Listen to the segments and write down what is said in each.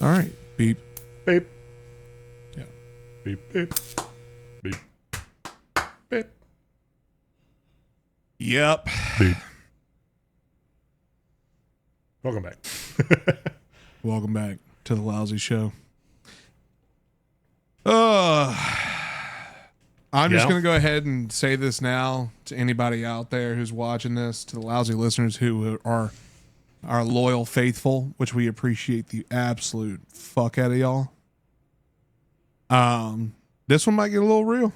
All right. Beep. Beep. Yeah. Beep, beep. Beep. Beep. Yep. Beep. Welcome back. Welcome back to the Lousy Show. I'm just going to go ahead and say this now to anybody out there who's watching this, to the Lousy listeners who are our loyal faithful, which we appreciate the absolute fuck out of y'all. This one might get a little real.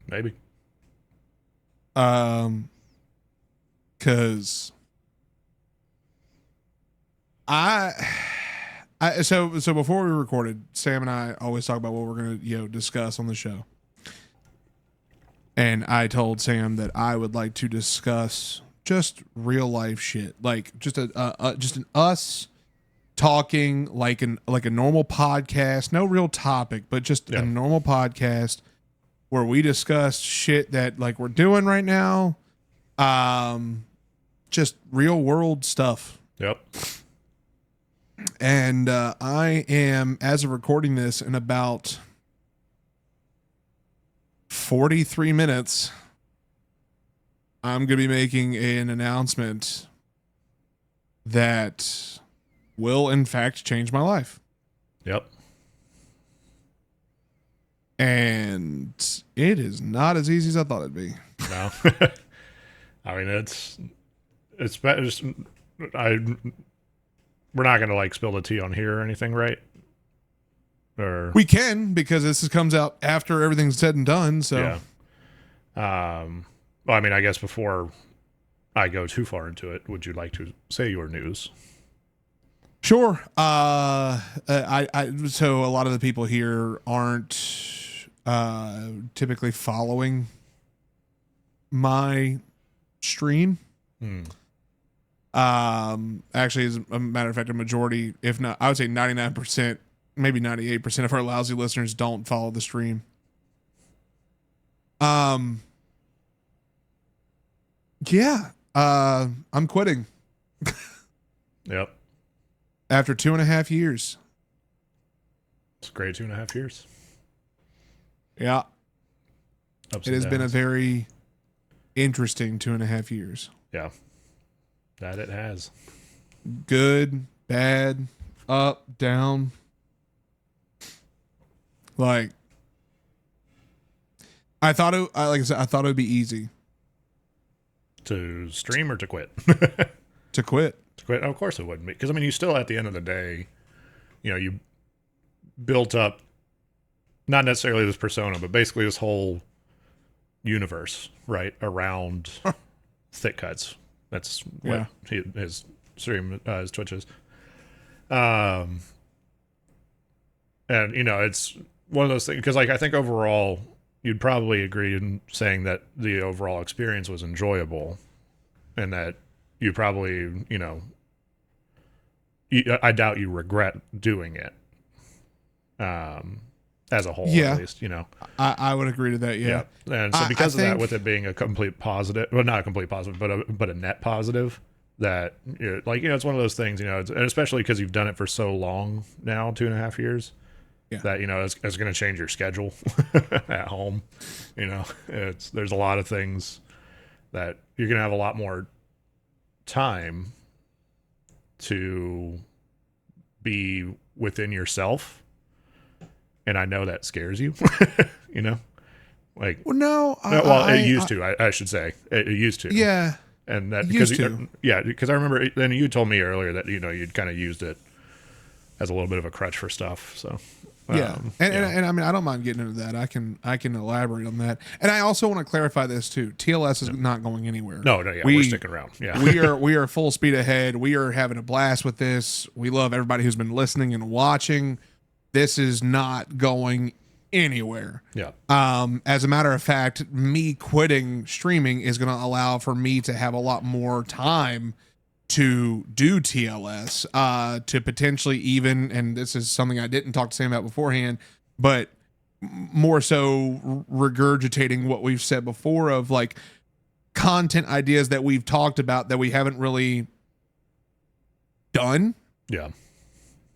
Maybe. Cause so before we recorded, Sam and I always talk about what we're going to, discuss on the show. And I told Sam that I would like to discuss just real life shit, like just an us talking like a normal podcast, no real topic, but just a normal podcast where we discuss shit that like we're doing right now, just real world stuff. Yep. And I am, as of recording this, in about 43 minutes, I'm going to be making an announcement that will, in fact, change my life. Yep. And it is not as easy as I thought it'd be. No. I mean, we're not going to like spill the tea on here or anything, right? Or we can, because this comes out after everything's said and done. So, yeah. Well, I mean, I guess before I go too far into it, would you like to say your news? Sure. So a lot of the people here aren't typically following my stream. Actually, as a matter of fact, a majority, if not, I would say 99%, maybe 98% of our Lousy listeners don't follow the stream. Yeah. I'm quitting. Yep. After 2.5 years. It's a great 2.5 years. Yeah. Ups it and has been a downs. very interesting 2.5 years. Yeah. That it has. Good, bad, up, down. Like I thought it would be easy To stream or to quit? to quit. To quit? Of course it wouldn't be. Because, I mean, you still, at the end of the day, you built up, not necessarily this persona, but basically this whole universe, right, around thick cuts. That's what his stream, his Twitch is. And, it's one of those things, because, like, I think overall, you'd probably agree in saying that the overall experience was enjoyable, and that you probably, I doubt you regret doing it, as a whole, at least, I would agree to that, yeah. And so because of that, with it being a complete positive, well, not a complete positive, but a net positive, that, it's one of those things, and especially because you've done it for so long now, 2.5 years, that, it's going to change your schedule at home. There's a lot of things that you're going to have a lot more time to be within yourself. And I know that scares you, like, well, no, it used to, I should say it used to. Yeah. And that, because I remember then you told me earlier that, you'd kind of used it as a little bit of a crutch for stuff. So, and I mean, I don't mind getting into that. I can elaborate on that. And I also want to clarify this too. TLS is not going anywhere. No, yeah, we're sticking around. Yeah. we are full speed ahead. We are having a blast with this. We love everybody who's been listening and watching. This is not going anywhere. Yeah. As a matter of fact, me quitting streaming is going to allow for me to have a lot more time to do TLS, to potentially even, and this is something I didn't talk to Sam about beforehand, but more so regurgitating what we've said before of like content ideas that we've talked about that we haven't really done. Yeah.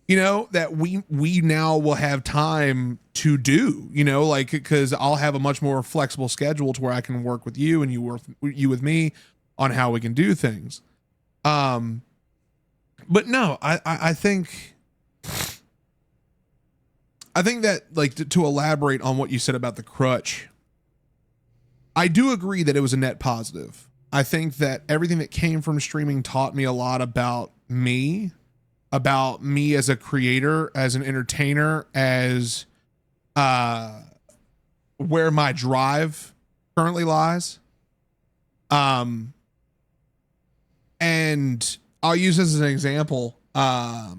you know, that we now will have time to do, you know, like, because I'll have a much more flexible schedule to where I can work with you and you with me on how we can do things. But no, I think that, like, to elaborate on what you said about the crutch, I do agree that it was a net positive. I think that everything that came from streaming taught me a lot about me as a creator, as an entertainer, as where my drive currently lies. And I'll use this as an example. I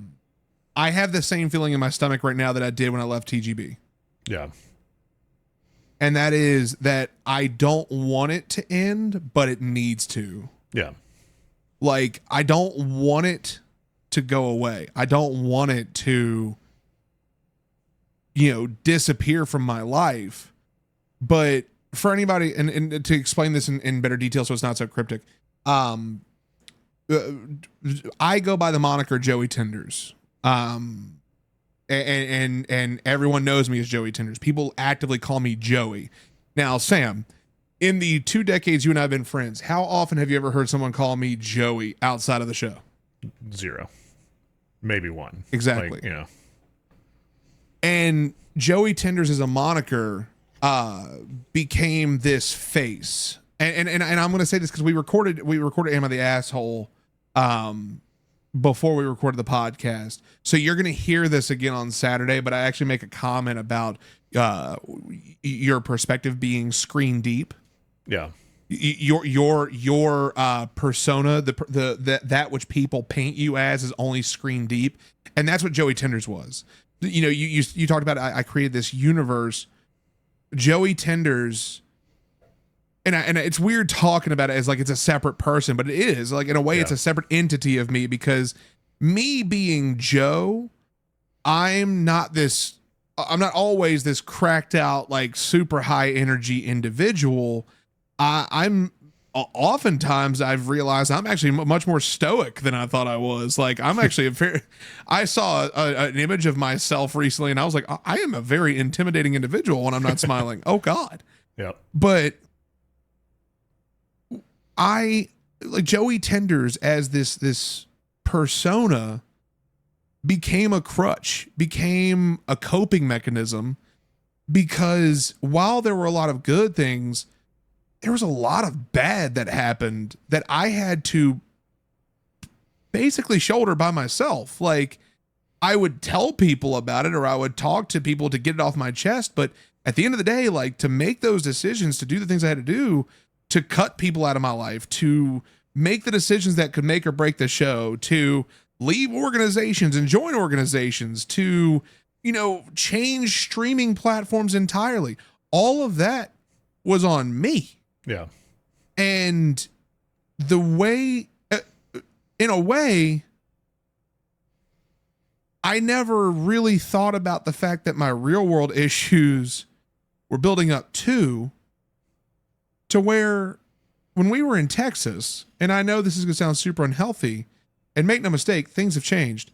have the same feeling in my stomach right now that I did when I left TGB. Yeah. And that is that I don't want it to end, but it needs to. Yeah. Like, I don't want it to go away. I don't want it to, you know, disappear from my life. But for anybody, and to explain this in better detail so it's not so cryptic, I go by the moniker Joey Tenders. And everyone knows me as Joey Tenders. People actively call me Joey. Now, Sam, in the 2 decades you and I have been friends, how often have you ever heard someone call me Joey outside of the show? 0. Maybe 1. Exactly. Like, you know. And Joey Tenders as a moniker became this face. And I'm going to say this because we recorded Am I the Asshole before we recorded the podcast. So you're going to hear this again on Saturday, but I actually make a comment about your perspective being screen deep. Yeah. Your persona, that which people paint you as, is only screen deep. And that's what Joey Tenders was. You know, you talked about, I created this universe. Joey Tenders, and it's weird talking about it as like it's a separate person, but it is, like, in a way, it's a separate entity of me, because me being Joe, I'm not always this cracked out, like, super high energy individual. I'm oftentimes, I've realized I'm actually much more stoic than I thought I was. Like, I'm actually I saw an image of myself recently and I was like, I am a very intimidating individual when I'm not smiling. Oh God. Yeah. But like, Joey Tenders as this persona became a crutch, became a coping mechanism, because while there were a lot of good things, there was a lot of bad that happened that I had to basically shoulder by myself. Like, I would tell people about it, or I would talk to people to get it off my chest. But at the end of the day, like, to make those decisions, to do the things I had to do, to cut people out of my life, to make the decisions that could make or break the show, to leave organizations and join organizations, to, you know, change streaming platforms entirely. All of that was on me. Yeah. And the way, in a way, I never really thought about the fact that my real world issues were building up to where, when we were in Texas, and I know this is going to sound super unhealthy, and make no mistake, things have changed,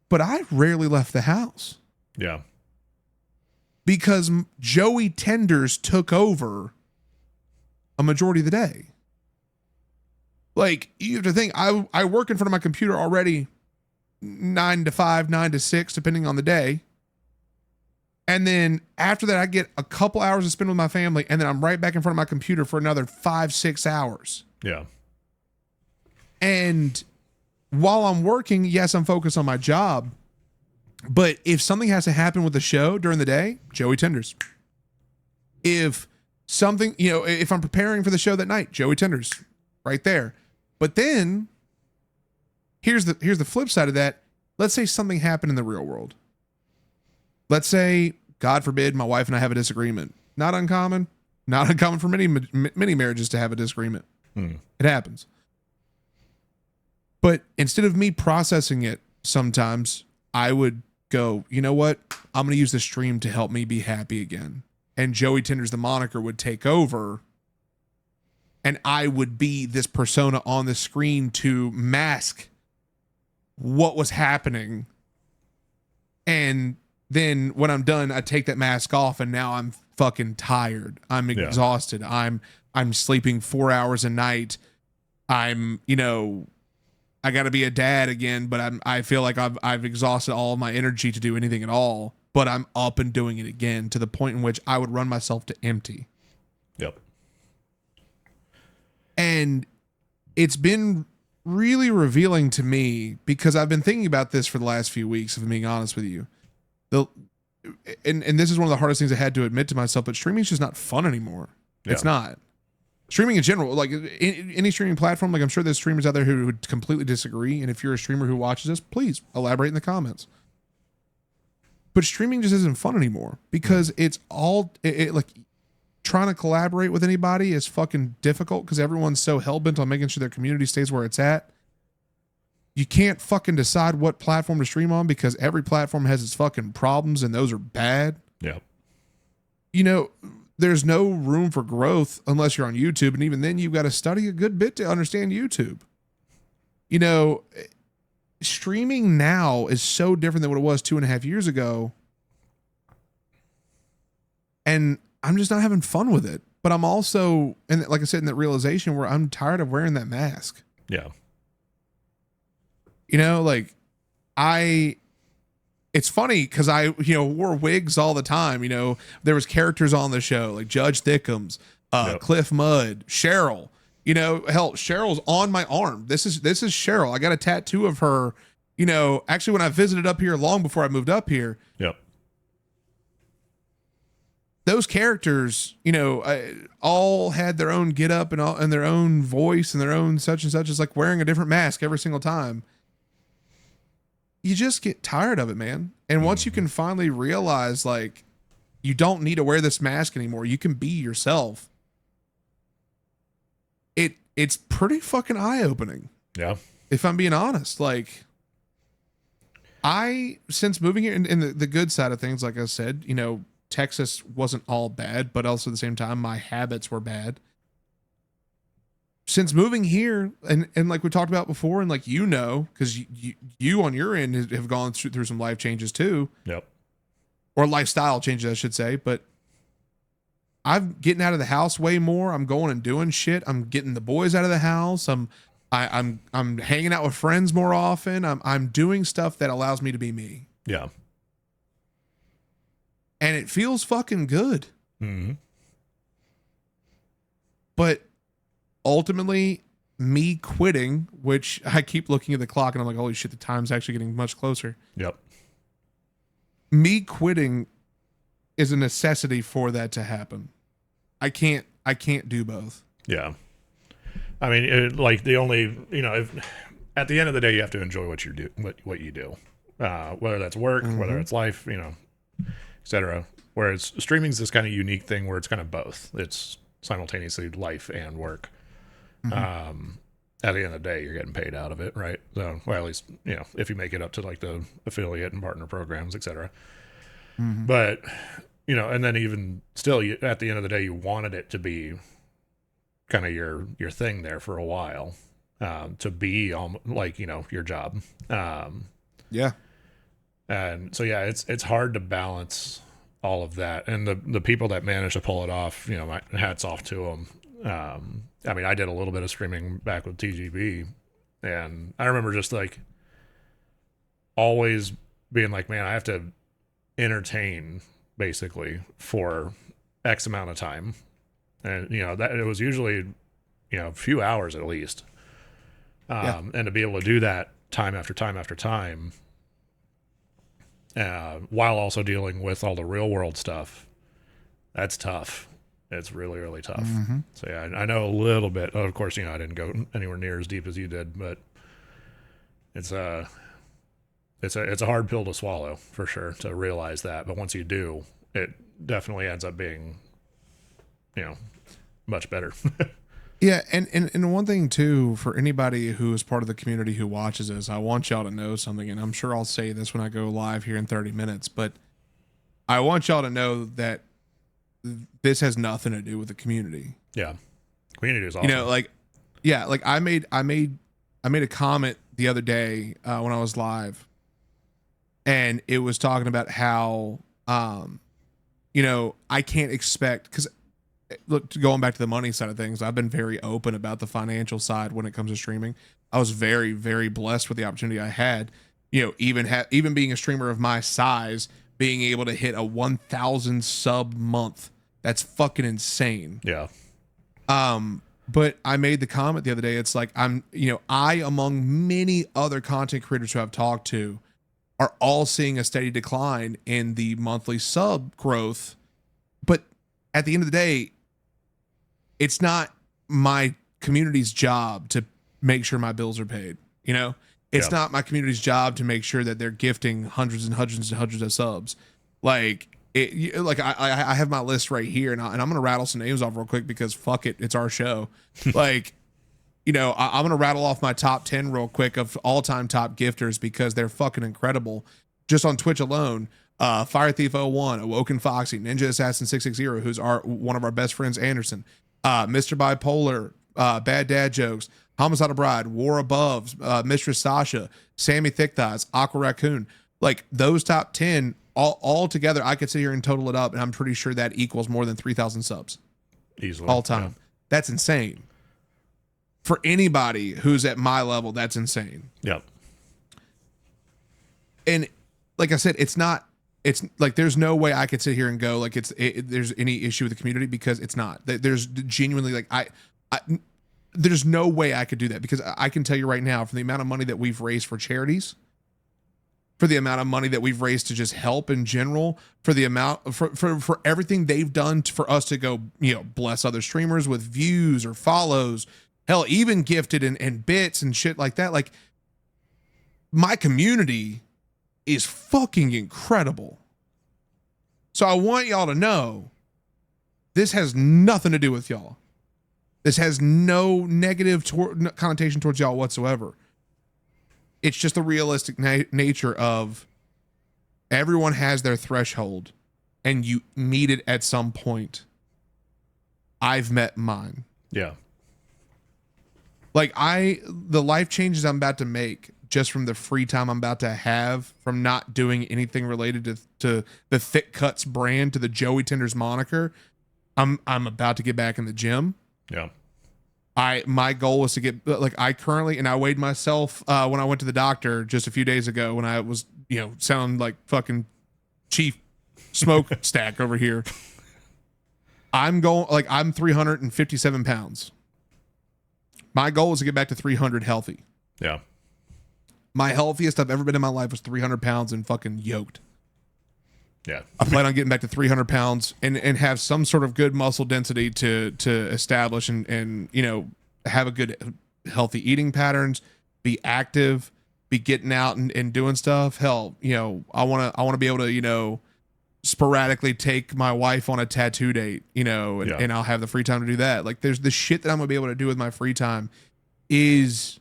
but I rarely left the house. Yeah. Because Joey Tenders took over a majority of the day. Like, you have to think, I work in front of my computer already 9 to 5, 9 to 6, depending on the day. And then after that, I get a couple hours to spend with my family, and then I'm right back in front of my computer for another 5-6 hours. Yeah. And while I'm working, yes, I'm focused on my job. But if something has to happen with the show during the day, Joey Tenders. If something, you know, if I'm preparing for the show that night, Joey Tenders, right there. But then here's the flip side of that. Let's say something happened in the real world. Let's say, God forbid, my wife and I have a disagreement. Not uncommon for many marriages to have a disagreement. It happens. But instead of me processing it, sometimes I would go, you know what? I'm going to use the stream to help me be happy again. And Joey Tenders, the moniker, would take over, and I would be this persona on the screen to mask what was happening. And then when I'm done, I take that mask off and now I'm fucking tired. I'm exhausted. I'm sleeping 4 hours a night. I'm, I got to be a dad again, but I feel like I've exhausted all of my energy to do anything at all, but I'm up and doing it again to the point in which I would run myself to empty. Yep. And it's been really revealing to me because I've been thinking about this for the last few weeks, if I'm being honest with you. And this is one of the hardest things I had to admit to myself, but streaming is just not fun anymore. Yeah. It's not. Streaming in general, like any streaming platform, like I'm sure there's streamers out there who would completely disagree. And if you're a streamer who watches this, please elaborate in the comments. But streaming just isn't fun anymore because it's all like trying to collaborate with anybody is fucking difficult because everyone's so hell-bent on making sure their community stays where it's at. You can't fucking decide what platform to stream on because every platform has its fucking problems and those are bad. Yeah. There's no room for growth unless you're on YouTube. And even then you've got to study a good bit to understand YouTube. Streaming now is so different than what it was 2.5 years ago. And I'm just not having fun with it. But I'm also, and like I said, in that realization where I'm tired of wearing that mask. Yeah. It's funny because I wore wigs all the time. There was characters on the show like Judge Thickums, Cliff Mudd, Cheryl. Hell, Cheryl's on my arm. This is Cheryl. I got a tattoo of her. Actually, when I visited up here long before I moved up here. Yep. Those characters, all had their own get up and their own voice and their own such and such. It's like wearing a different mask every single time. You just get tired of it, man. And once you can finally realize, like, you don't need to wear this mask anymore. You can be yourself. It's pretty fucking eye-opening. Yeah. If I'm being honest. Like, since moving here, in the good side of things, like I said, Texas wasn't all bad, but also at the same time, my habits were bad. Since moving here, and like we talked about before, and like because you on your end have gone through some life changes too. Yep. Or lifestyle changes, I should say. But I'm getting out of the house way more. I'm going and doing shit. I'm getting the boys out of the house. I'm hanging out with friends more often. I'm doing stuff that allows me to be me. Yeah. And it feels fucking good. Mm-hmm. But ultimately, me quitting, which I keep looking at the clock and I'm like, holy shit, the time's actually getting much closer. Yep. Me quitting is a necessity for that to happen. I can't do both. Yeah. I mean, the only, at the end of the day, you have to enjoy what you do, what you do, whether that's work, whether it's life, etc. Whereas streaming is this kind of unique thing where it's kind of both. It's simultaneously life and work. At the end of the day, you're getting paid out of it, right? So, well, at least, if you make it up to like the affiliate and partner programs, etc. But, and then even still, at the end of the day, you wanted it to be kind of your thing there for a while, to be like, your job. Yeah. And so, yeah, it's hard to balance all of that. And the people that manage to pull it off, my hats off to them. I mean, I did a little bit of streaming back with TGB, and I remember just like always being like, man, I have to entertain basically for X amount of time. And, that it was usually, a few hours at least. And to be able to do that time after time after time, while also dealing with all the real world stuff, that's tough. It's really, really tough. So yeah, I know a little bit. Of course, I didn't go anywhere near as deep as you did, but it's a hard pill to swallow for sure to realize that. But once you do, it definitely ends up being, much better. Yeah, and one thing too, for anybody who is part of the community who watches this, I want y'all to know something, and I'm sure I'll say this when I go live here in 30 minutes, but I want y'all to know that this has nothing to do with the community. Yeah. Community is awesome. I made I made a comment the other day when I was live, and it was talking about how, I can't expect, because look, going back to the money side of things, I've been very open about the financial side when it comes to streaming. I was very, very blessed with the opportunity I had. Even being a streamer of my size, being able to hit a 1,000 sub month, that's fucking insane. Yeah. But I made the comment the other day. It's like I, among many other content creators who I've talked to, are all seeing a steady decline in the monthly sub growth. But at the end of the day, it's not my community's job to make sure my bills are paid. It's not my community's job to make sure that they're gifting hundreds and hundreds and hundreds of subs. I have my list right here, and I'm gonna rattle some names off real quick because fuck it, it's our show. I'm gonna rattle off my top 10 real quick of all-time top gifters because they're fucking incredible. Just on Twitch alone, Fire Thief 01, Awoken Foxy, Ninja Assassin 660, who's one of our best friends, Anderson, Mr. Bipolar, Bad Dad Jokes, Homicidal Bride, War Above, Mistress Sasha, Sammy Thick Thighs, Aqua Raccoon. Like those top 10 all together, I could sit here and total it up, and I'm pretty sure that equals more than 3,000 subs easily all time. Yeah. That's insane. For anybody who's at my level, that's insane. Yep. And like I said, it's like there's no way I could sit here and go like there's any issue with the community, because it's not. There's genuinely like there's no way I could do that, because I can tell you right now, from the amount of money that we've raised for charities, for the amount of money that we've raised to just help in general, for the amount for everything they've done for us to go, bless other streamers with views or follows, hell, even gifted and bits and shit like that. Like, my community is fucking incredible. So I want y'all to know this has nothing to do with y'all. This has no negative connotation towards y'all whatsoever. It's just the realistic nature of everyone has their threshold, and you meet it at some point. I've met mine. Yeah. Like the life changes I'm about to make just from the free time I'm about to have from not doing anything related to the Thick Cuts brand, to the Joey Tenders moniker. I'm about to get back in the gym. Yeah. My goal was to get, like, I weighed myself when I went to the doctor just a few days ago, when I was, sounding like fucking Chief Smokestack over here. I'm 357 pounds. My goal is to get back to 300 healthy. Yeah. My healthiest I've ever been in my life was 300 pounds and fucking yoked. Yeah. I plan on getting back to 300 pounds and have some sort of good muscle density to establish and have a good healthy eating patterns, be active, be getting out and doing stuff. Hell, I want to be able to, sporadically take my wife on a tattoo date, and I'll have the free time to do that. Like, there's the shit that I'm gonna be able to do with my free time is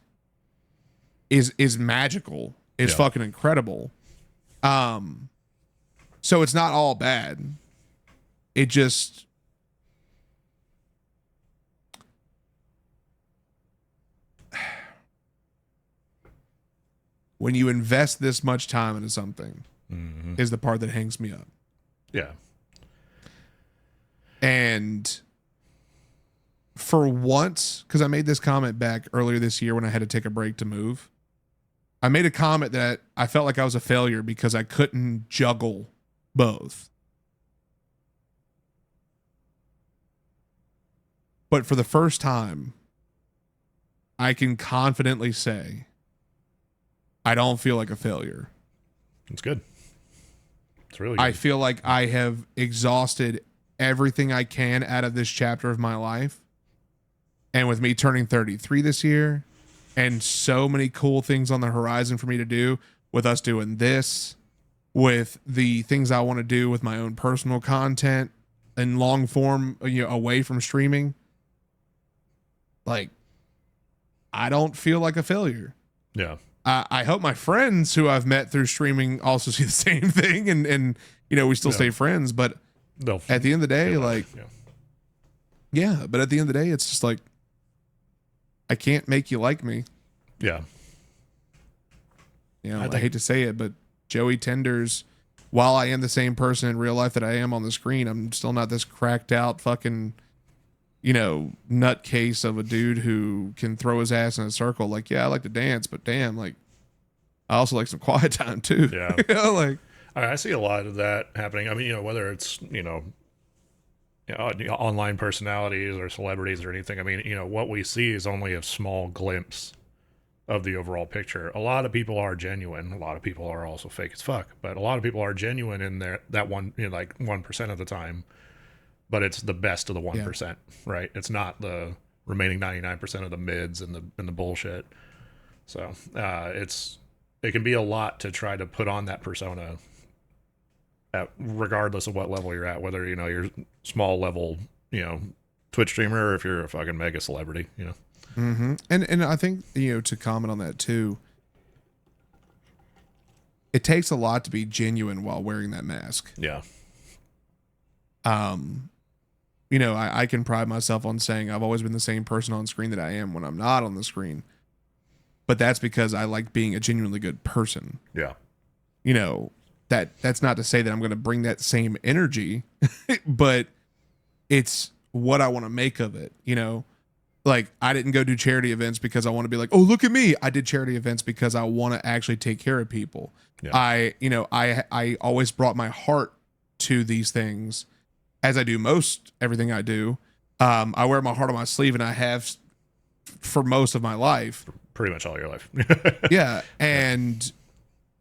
magical. It's fucking incredible. So it's not all bad. It just, when you invest this much time into something, is the part that hangs me up. Yeah. And for once, because I made this comment back earlier this year when I had to take a break to move, I made a comment that I felt like I was a failure because I couldn't juggle both. But for the first time, I can confidently say I don't feel like a failure. It's good. It's really good. I feel like I have exhausted everything I can out of this chapter of my life. And with me turning 33 this year, and so many cool things on the horizon for me to do, with us doing this, with the things I want to do with my own personal content and long form, away from streaming, like, I don't feel like a failure. Yeah. I hope my friends who I've met through streaming also see the same thing, and we still stay friends, but at the end of the day, like, but at the end of the day, it's just like, I can't make you like me. Yeah. You know, I hate to say it, but Joey Tenders, while I am the same person in real life that I am on the screen, I'm still not this cracked out fucking, you know, nutcase of a dude who can throw his ass in a circle. Like, yeah, I like to dance, but damn, like, I also like some quiet time too. Yeah. You know, like, I see a lot of that happening. I mean, you know, whether it's, online personalities or celebrities or anything. I mean, you know, what we see is only a small glimpse of the overall picture. A lot of people are genuine. A lot of people are also fake as fuck. But a lot of people are genuine in that one, you know, like 1% of the time. But it's the best of the 1%, right? It's not the remaining 99% of the mids and the bullshit. So it can be a lot to try to put on that persona, regardless of what level you're at, whether, you know, you're small level, you know, Twitch streamer, or if you're a fucking mega celebrity, you know. Mm-hmm. And I think, you know, to comment on that too, it takes a lot to be genuine while wearing that mask. Yeah. You know, I can pride myself on saying I've always been the same person on screen that I am when I'm not on the screen. But that's because I like being a genuinely good person. Yeah. You know, that's not to say that I'm going to bring that same energy, but it's what I want to make of it. You know, like I didn't go do charity events because I want to be like, oh, look at me. I did charity events because I want to actually take care of people. Yeah. I always brought my heart to these things, as I do most everything I do. I wear my heart on my sleeve, and I have for most of my life. Pretty much all your life. Yeah. And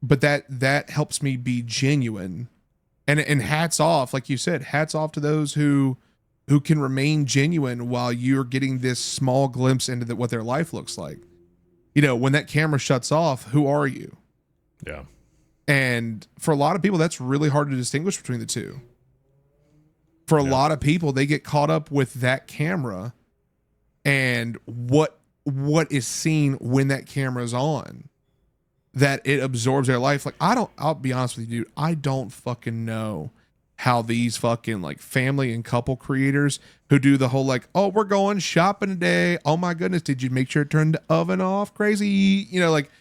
but that helps me be genuine. And hats off, like you said, hats off to those who can remain genuine while you're getting this small glimpse into what their life looks like. You know, when that camera shuts off, who are you? Yeah. And for a lot of people, that's really hard to distinguish between the two. For a lot of people, they get caught up with that camera and what is seen when that camera's on, that it absorbs their life. Like, I'll be honest with you, dude, I don't fucking know how these fucking like family and couple creators who do the whole like, oh, we're going shopping today. Oh my goodness, did you make sure to turn the oven off? Crazy. You know, like,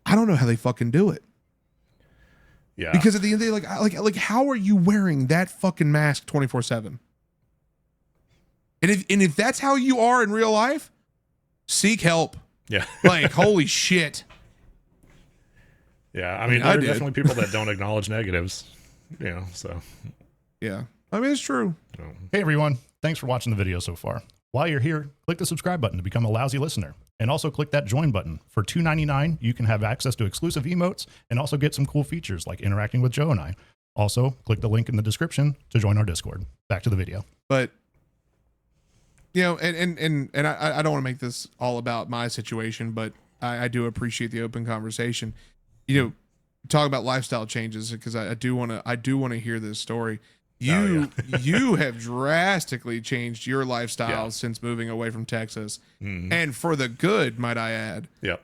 I don't know how they fucking do it. Yeah. Because at the end of the day, like how are you wearing that fucking mask 24/7? And if that's how you are in real life, seek help. Yeah. Like, holy shit. Yeah. I mean, there are definitely people that don't acknowledge negatives, you know, so. Yeah. I mean, it's true. Hey, everyone. Thanks for watching the video so far. While you're here, click the subscribe button to become a Lousy listener. And also click that join button. For $2.99, you can have access to exclusive emotes and also get some cool features like interacting with Joe and I. Also, click the link in the description to join our Discord. Back to the video. But, you know, and I don't want to make this all about my situation, but I do appreciate the open conversation. You know, talk about lifestyle changes, because I do want to hear this story. You have drastically changed your lifestyle since moving away from Texas, and for the good, might I add. Yep.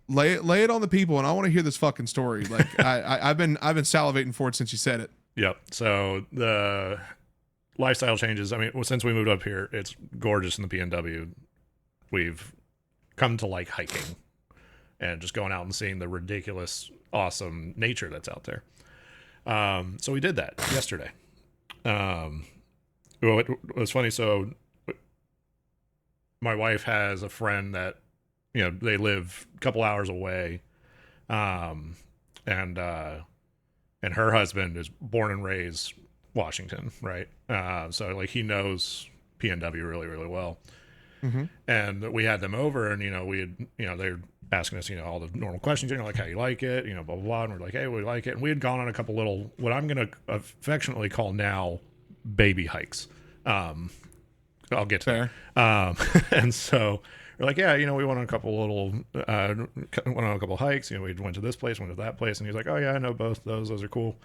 Lay it on the people, and I want to hear this fucking story. Like I've been salivating for it since you said it. Yep. So the lifestyle changes. I mean, since we moved up here, it's gorgeous in the PNW. We've come to like hiking and just going out and seeing the ridiculous, awesome nature that's out there. So we did that yesterday. Well, it was funny. So my wife has a friend that, you know, they live a couple hours away. And her husband is born and raised Washington. Right. So like he knows PNW really, really well. Mm-hmm. And we had them over, and, you know, they're asking us, you know, all the normal questions, you know, like how you like it, you know, blah, blah, blah. And we're like, hey, we like it. And we had gone on a couple little, what I'm going to affectionately call now baby hikes. I'll get to that. And so we're like, yeah, you know, we went on a couple hikes, you know, we went to this place, went to that place. And he's like, oh yeah, I know both those are cool.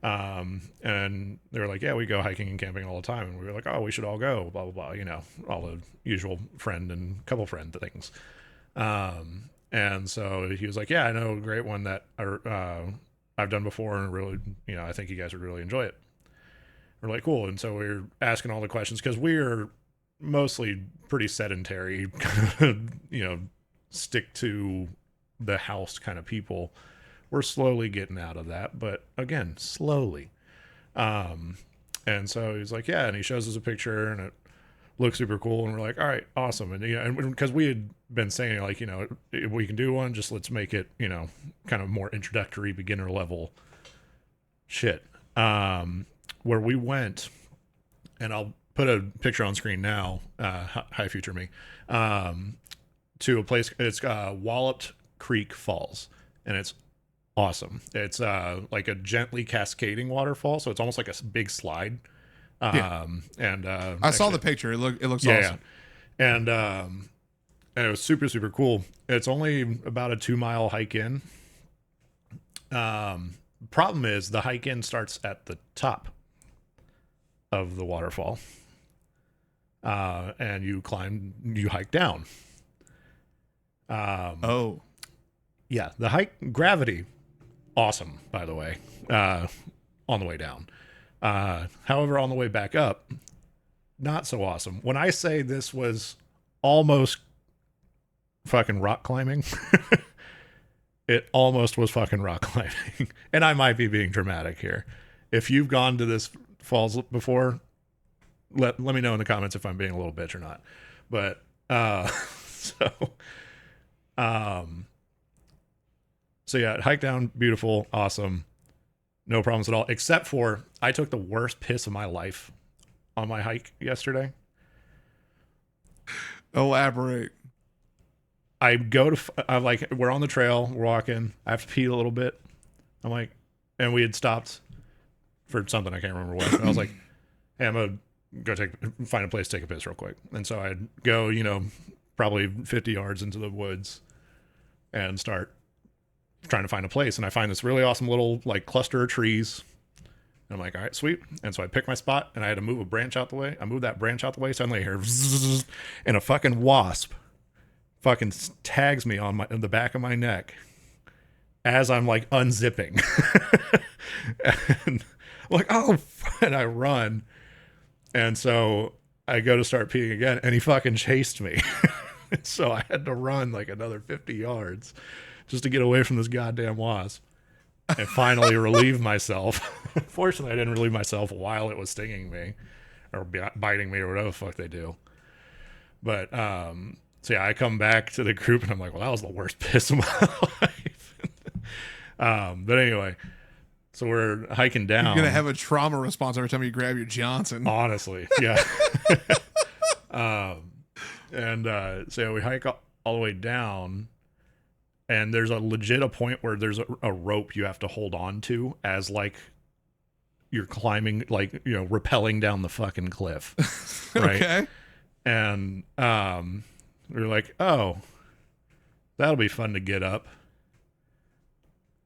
And they were like, yeah, we go hiking and camping all the time. And we were like, oh, we should all go, blah, blah, blah, you know, all the usual friend and couple friend things. And so he was like, yeah, I know a great one that I've done before, and really, you know, I think you guys would really enjoy it. We're like, cool. And so we were asking all the questions, because we're mostly pretty sedentary, stick to the house kind of people. We're slowly getting out of that, but again, slowly. And so he's like, yeah, and he shows us a picture, and it looks super cool, and we're like, all right, awesome. And and because we had been saying, like, if we can do one, just let's make it, kind of more introductory, beginner level shit. Where we went, and I'll put a picture on screen now, hi future me, to a place, it's Walloped Creek Falls, and it's awesome. It's like a gently cascading waterfall, so it's almost like a big slide. And I saw the picture. It looks awesome. Yeah. And it was super, super cool. It's only about a 2-mile hike in. Problem is the hike in starts at the top of the waterfall. And you hike down. Oh. Yeah, the hike, gravity, awesome, by the way, on the way down. However, on the way back up, not so awesome. When I say this was almost fucking rock climbing, it almost was fucking rock climbing. And I might be being dramatic here. If you've gone to this falls before, let me know in the comments if I'm being a little bitch or not. But so yeah, hike down, beautiful, awesome. No problems at all, except for I took the worst piss of my life on my hike yesterday. Elaborate. I'm like, we're on the trail, we're walking. I have to pee a little bit. I'm like, and we had stopped for something, I can't remember what. And I was like, hey, I'm gonna go find a place to take a piss real quick. And so I'd go, probably 50 yards into the woods and start trying to find a place. And I find this really awesome little like cluster of trees. And I'm like, all right, sweet. And so I pick my spot, and I had to move a branch out the way. I moved that branch out the way. Suddenly I hear and a fucking wasp fucking tags me on the back of my neck as I'm like unzipping. And I'm like, oh, and I run. And so I go to start peeing again, and he fucking chased me. So I had to run like another 50 yards just to get away from this goddamn wasp and finally relieve myself. Fortunately, I didn't relieve myself while it was stinging me or biting me or whatever the fuck they do. But, so yeah, I come back to the group, and I'm like, well, that was the worst piss of my life. But anyway, so we're hiking down. You're going to have a trauma response every time you grab your Johnson. Honestly, yeah. So we hike all the way down, and there's a point where there's a rope you have to hold on to as like you're climbing, like, rappelling down the fucking cliff. Right. Okay. And we're like, oh, that'll be fun to get up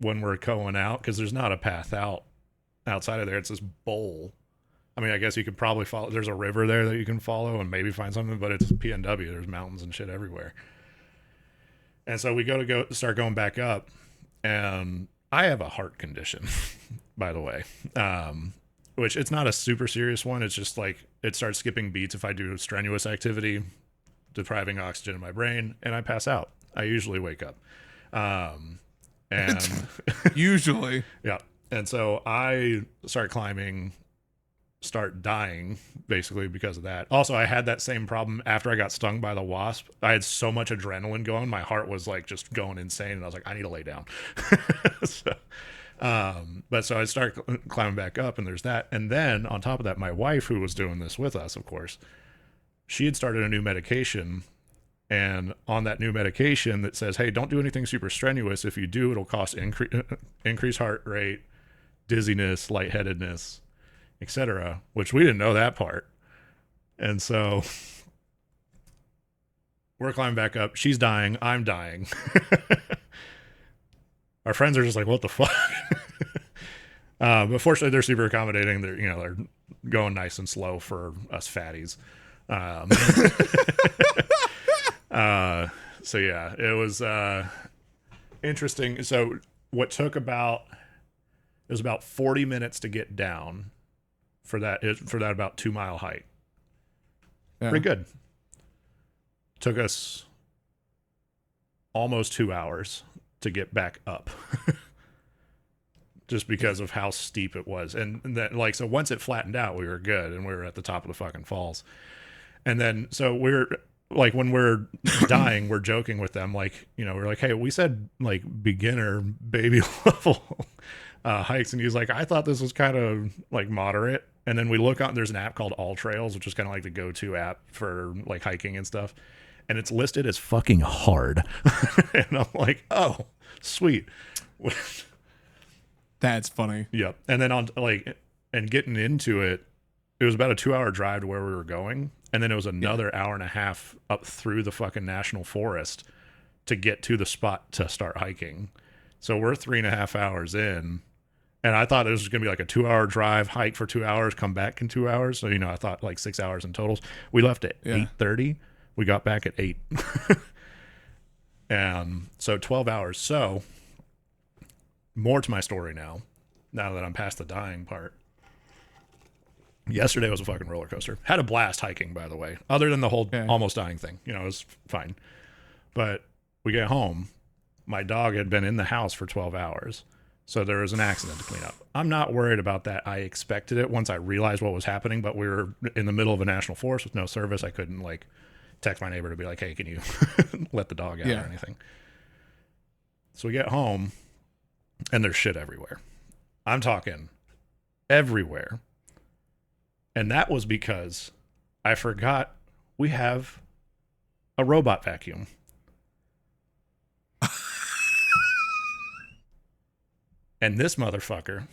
when we're going out, because there's not a path outside of there. It's this bowl. I mean, I guess you could probably follow. There's a river there that you can follow and maybe find something, but it's PNW. There's mountains and shit everywhere. And so we go start going back up, and I have a heart condition, by the way, which it's not a super serious one. It's just like it starts skipping beats if I do strenuous activity, depriving oxygen in my brain, and I pass out. I usually wake up. And usually. Yeah. And so I start climbing, start dying basically because of that. Also, I had that same problem after I got stung by the wasp. I had so much adrenaline going. My heart was like just going insane, and I was like, I need to lay down. But so I start climbing back up, and there's that. And then on top of that, my wife, who was doing this with us, of course, she had started a new medication. And on that new medication that says, hey, don't do anything super strenuous. If you do, it'll cause increased heart rate, dizziness, lightheadedness, etc., which we didn't know that part. And so we're climbing back up. She's dying. I'm dying. Our friends are just like, what the fuck? But fortunately, they're super accommodating. They're going nice and slow for us fatties. So yeah, it was interesting. So what took it was about 40 minutes to get down for that about 2-mile hike. Pretty good. Took us almost 2 hours to get back up. Just because of how steep it was. And then, like, so once it flattened out, we were good, and we were at the top of the fucking falls. And then, so we're, like, when we're dying, we're joking with them, like, you know, we're like, hey, we said, like, beginner, baby level hikes. And he's like, I thought this was kind of, like, moderate. And then we look on, there's an app called All Trails, which is kind of like the go-to app for, like, hiking and stuff. And it's listed as fucking hard. And I'm like, oh, sweet. That's funny. Yep. And then on, like, and getting into it, it was about a 2-hour drive to where we were going. And then it was another hour and a half up through the fucking national forest to get to the spot to start hiking. So we're 3.5 hours in. And I thought it was going to be like a 2-hour drive, hike for 2 hours, come back in 2 hours. So, you know, I thought like 6 hours in totals. We left at 8:30. We got back at 8. And so 12 hours. So more to my story now that I'm past the dying part. Yesterday was a fucking roller coaster. Had a blast hiking, by the way, other than the whole almost dying thing. You know, it was fine. But we get home. My dog had been in the house for 12 hours. So there was an accident to clean up. I'm not worried about that. I expected it once I realized what was happening, but we were in the middle of a national forest with no service. I couldn't, like, text my neighbor to be like, hey, can you let the dog out or anything? So we get home, and there's shit everywhere. I'm talking everywhere. And that was because I forgot we have a robot vacuum. And this motherfucker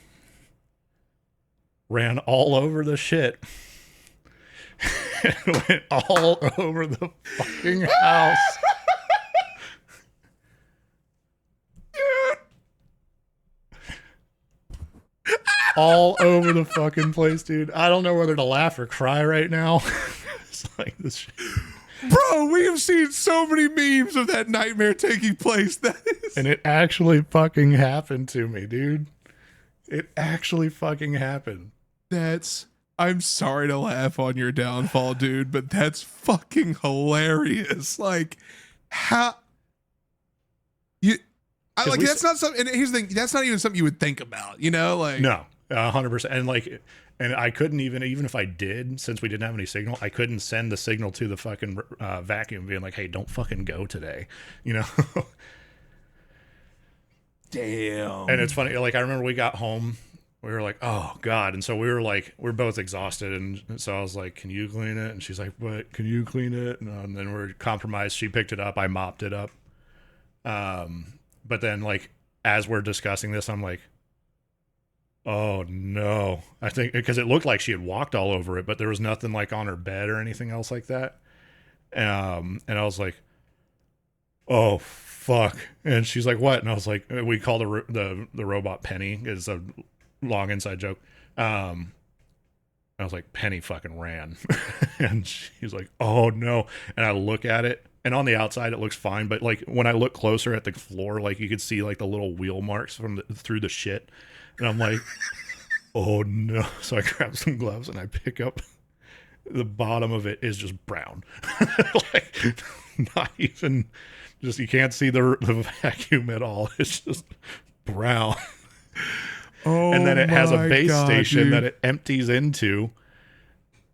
ran all over the shit. And went all over the fucking house. All over the fucking place, dude. I don't know whether to laugh or cry right now. It's like this shit. Bro, we have seen so many memes of that nightmare taking place. And it actually fucking happened to me, dude. It actually fucking happened. I'm sorry to laugh on your downfall, dude, but that's fucking hilarious. Like, how that's not something, and here's the thing, that's not even something you would think about, you know? Like, no, 100%. And like, and I couldn't even if I did, since we didn't have any signal, I couldn't send the signal to the fucking vacuum being like, hey, don't fucking go today, you know? Damn. And it's funny, like, I remember we got home, we were like, oh God. And so we were like, we're both exhausted. And so I was like, can you clean it? And she's like, what, can you clean it? And then we're compromised. She picked it up. I mopped it up. But then, like, as we're discussing this, I'm like, oh no. I think because it looked like she had walked all over it, but there was nothing like on her bed or anything else like that. And I was like, oh fuck. And she's like, what? And I was like, we call the robot Penny, is a long inside joke. I was like, Penny fucking ran. And she's like, oh no. And I look at it, and on the outside it looks fine, but like when I look closer at the floor, like you could see like the little wheel marks from through the shit. And I'm like, oh no. So I grab some gloves and I pick up, the bottom of it is just brown. Like, not even, just, you can't see the vacuum at all. It's just brown. Oh, and then it has a base station, dude, that it empties into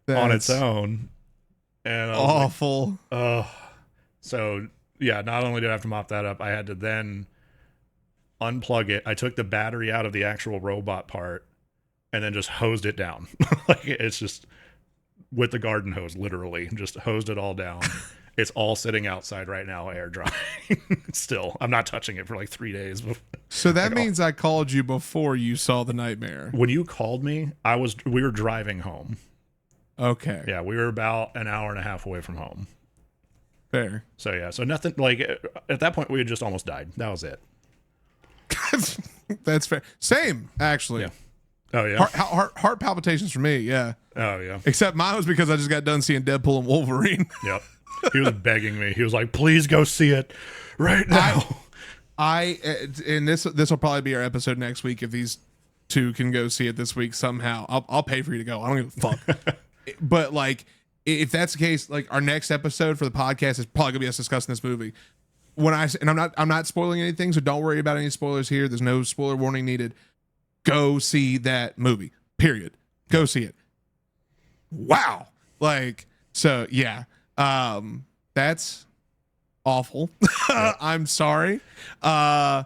on its own. And awful. Like, so yeah, not only did I have to mop that up, I had to then unplug it. I took the battery out of the actual robot part and then just hosed it down. Like, it's just with the garden hose, literally just hosed it all down. It's all sitting outside right now, air drying. Still, I'm not touching it for like 3 days. So that means I called you before you saw the nightmare. When you called me, we were driving home. Okay. Yeah, we were about an hour and a half away from home. Fair. So yeah, so nothing, like, at that point we had just almost died. That was it. That's fair. Same, actually. Yeah. Oh yeah. Heart palpitations for me. Yeah. Oh yeah. Except mine was because I just got done seeing Deadpool and Wolverine. Yep. He was begging me. He was like, "Please go see it right now." And this will probably be our episode next week if these two can go see it this week somehow. I'll pay for you to go. I don't give a fuck. But like, if that's the case, like our next episode for the podcast is probably gonna be us discussing this movie. I'm not spoiling anything, so don't worry about any spoilers here. There's no spoiler warning needed. Go see that movie. Period. Go see it. Wow. Like, so yeah. That's awful. I'm sorry. But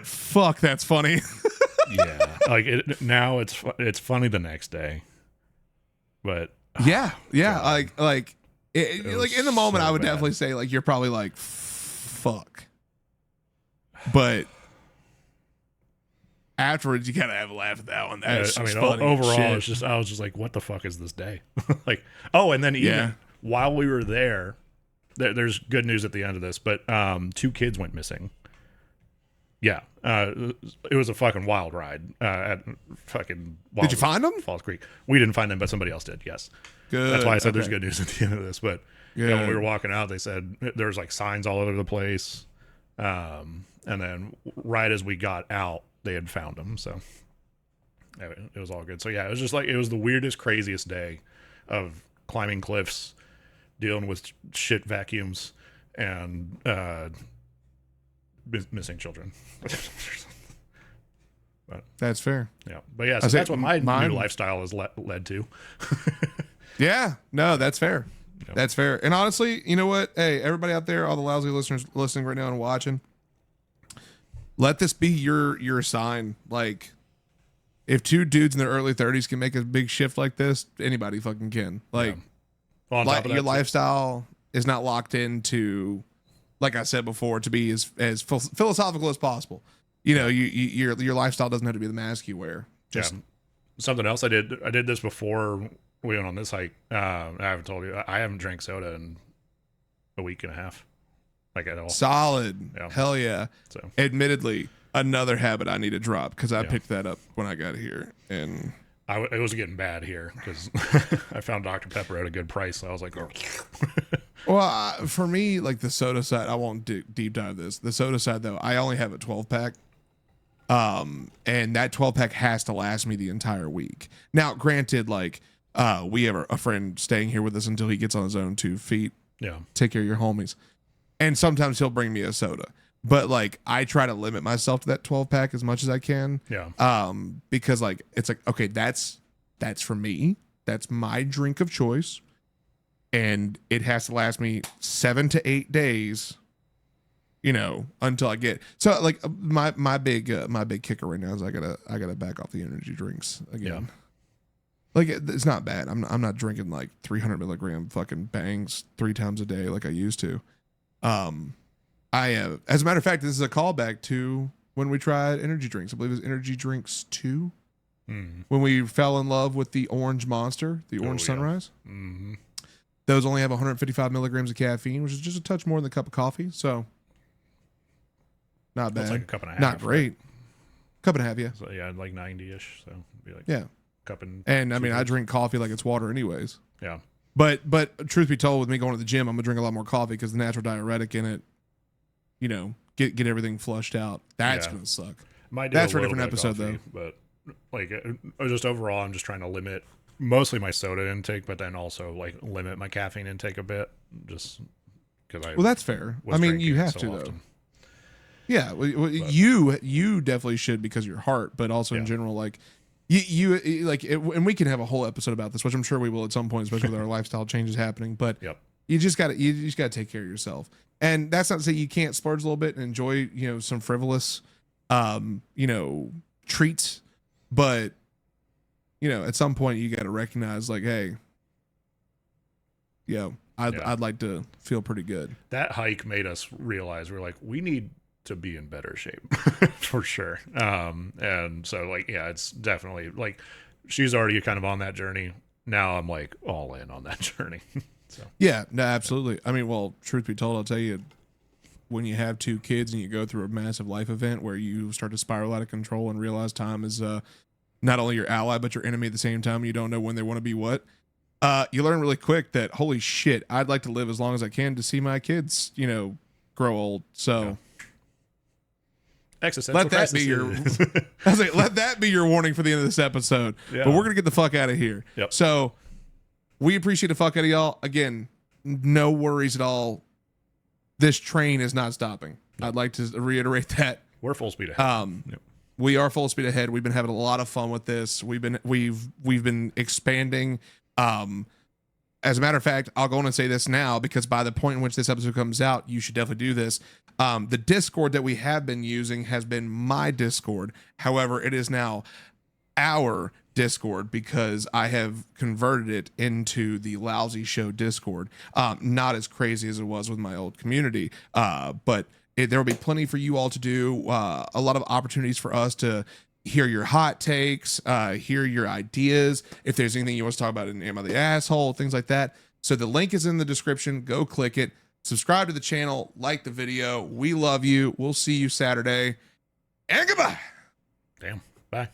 fuck, that's funny. Yeah. Like now it's funny the next day. But yeah. God. Like in the moment, so I would bad. definitely say like you're probably like fuck, but afterwards you gotta have a laugh at that one. That's funny overall, shit. I was just like, what the fuck is this day? Like, oh, and then even while we were there's good news at the end of this, but 2 kids went missing. Yeah, it was a fucking wild ride at fucking. Did you find them? Falls Creek. We didn't find them, but somebody else did. Yes, Good. that's why I said there's Okay. good news at the end of this. But yeah, when we were walking out, they said there was like signs all over the place, and then right as we got out, they had found them. So it was all good. So yeah, it was just like it was the weirdest, craziest day of climbing cliffs, dealing with shit vacuums, and missing children. But That's fair. yeah, but yeah, so that's what my new lifestyle has led to. Yeah, no, that's fair. Yep. That's fair. And honestly, you know what? Hey, everybody out there, all the lousy listeners listening right now and watching, let this be your sign. Like, if 2 dudes in their early 30s can make a big shift like this, anybody fucking can. Like, Well, on top of your that, lifestyle is not locked into, like I said before, to be as philosophical as possible. You know, your lifestyle doesn't have to be the mask you wear. Just something else I did this before we went on this hike. I haven't told you, I haven't drank soda in a week and a half, like at all. solid. Yeah. Hell yeah. So Admittedly, another habit I need to drop because I Yeah. picked that up when I got here. And it was getting bad here because I found Dr. Pepper at a good price. So I was like, oh. well, for me, like the soda side, I won't deep dive this. The soda side though, I only have a 12-pack. And that 12-pack has to last me the entire week. Now, granted, like we have a friend staying here with us until he gets on his own 2 feet. Yeah. Take care of your homies. And sometimes he'll bring me a soda. But like I try to limit myself to that 12-pack as much as I can. Yeah. Because like it's like, okay, that's for me. That's my drink of choice. And it has to last me 7 to 8 days, you know, until I get. So like my big kicker right now is I gotta back off the energy drinks again. Yeah. Like it's not bad. I'm not drinking like 300 milligram fucking bangs 3 times a day like I used to. As a matter of fact, this is a callback to when we tried energy drinks. I believe it was Energy Drinks 2. When we fell in love with the Orange Monster, the Orange Sunrise. Mm-hmm. Those only have 155 milligrams of caffeine, which is just a touch more than a cup of coffee. So not bad. It's like a cup and a half. Not great. Cup and a half, yeah. So yeah, like 90-ish. So it'd be like Yeah. cup and I mean, I drink coffee like it's water anyways. Yeah. But truth be told, with me going to the gym, I'm gonna drink a lot more coffee because the natural diuretic in it, you know, get everything flushed out. That's gonna suck. Might do That's a for a different little bit of episode, coffee, but like just overall, I'm just trying to limit mostly my soda intake, but then also like limit my caffeine intake a bit, just because Well, that's fair. I mean, you have to though. Yeah, well, you definitely should because of your heart, but also in general, like you like, and we can have a whole episode about this, which I'm sure we will at some point, especially with our lifestyle changes happening. But you just gotta take care of yourself, and that's not to say you can't splurge a little bit and enjoy, you know, some frivolous, you know, treats, but you know, at some point you got to recognize, like, hey, I'd like to feel pretty good. That hike made us realize we're like, we need to be in better shape for sure. And so like, yeah, it's definitely like she's already kind of on that journey. Now I'm like all in on that journey. So yeah, no, absolutely. I mean, well, truth be told, I'll tell you, when you have 2 kids and you go through a massive life event where you start to spiral out of control and realize time is not only your ally but your enemy at the same time, you don't know when they want to be what. You learn really quick that holy shit, I'd like to live as long as I can to see my kids, you know, grow old. So let that be your I was like, let that be your warning for the end of this episode. But we're gonna get the fuck out of here. Yep. So We appreciate the fuck out of y'all. Again, no worries at all. This train is not stopping. I'd like to reiterate that. We're full speed ahead. We are full speed ahead. We've been having a lot of fun with this. We've been expanding. As a matter of fact, I'll go on and say this now, because by the point in which this episode comes out, you should definitely do this. The Discord that we have been using has been my Discord. However, it is now our Discord because I have converted it into the Lousy Show Discord. Not as crazy as it was with my old community, but there will be plenty for you all to do. A lot of opportunities for us to hear your hot takes, hear your ideas. If there's anything you want to talk about in Am I the Asshole, things like that. So the link is in the description. Go click it. Subscribe to the channel. Like the video. We love you. We'll see you Saturday. And goodbye. Damn. Bye.